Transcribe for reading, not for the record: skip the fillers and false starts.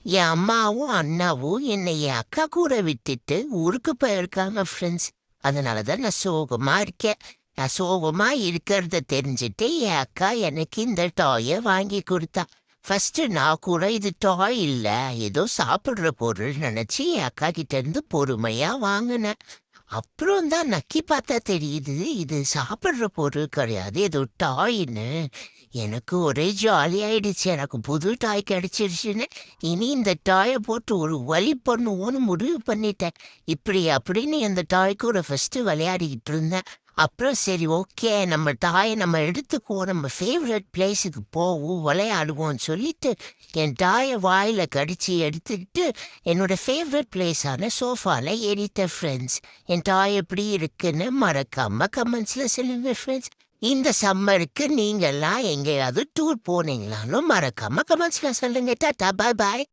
என் அம்மாவும் அண்ணாவும் என்னை என் அக்கா கூட விட்டுட்டு ஊருக்கு போயிருக்காங்க ஃப்ரெண்ட்ஸ். அதனால தான் நான் சோகமா இருக்கேன். நான் சோகமா இருக்கிறத தெரிஞ்சுட்டு என் அக்கா எனக்கு இந்த டாயை வாங்கி கொடுத்தா. ஃபர்ஸ்ட் நான் கூட இது டாய் இல்ல, ஏதோ சாப்பிடுற பொருள் நினைச்சு என் அக்கா கிட்ட இருந்து பொறுமையா வாங்கினேன். அப்புறம் தான் நக்கி பார்த்தா தெரியுது இது சாப்பிடுற பொருள் கிடையாது, ஏதோ டாய்ன்னு. எனக்கு ஒரே ஜாலி ஆயிடுச்சு, எனக்கு புது டாய் கிடைச்சிருச்சுன்னு. இனி இந்த டாயை போட்டு ஒரு வழி பண்ணுவோன்னு முடிவு பண்ணிட்டேன். இப்படி அப்படின்னு அந்த டாய் கூட ஃபர்ஸ்ட் விளையாடிக்கிட்டு இருந்தேன். அப்புறம் சரி ஓகே, நம்ம டாயை நம்ம எடுத்துக்குவோம், நம்ம ஃபேவரட் பிளேஸுக்கு போவோம் விளையாடுவோம்னு சொல்லிட்டு என் டாயை வாயில கடிச்சு எடுத்துக்கிட்டு என்னோட ஃபேவரட் பிளேஸான சோஃபால ஏறிட்டேன் ஃப்ரெண்ட்ஸ். என் டாய் எப்படி இருக்குன்னு மறக்காம கமெண்ட்ஸ்ல சொல்லுங்க ஃப்ரெண்ட்ஸ். இந்த சம்மருக்கு நீங்கெல்லாம் எங்கேயாவது டூர் போனீங்களாலும் மறக்காம கமெண்ட்ஸ்ல சொல்லுங்க. டாடா, பாய் பாய்.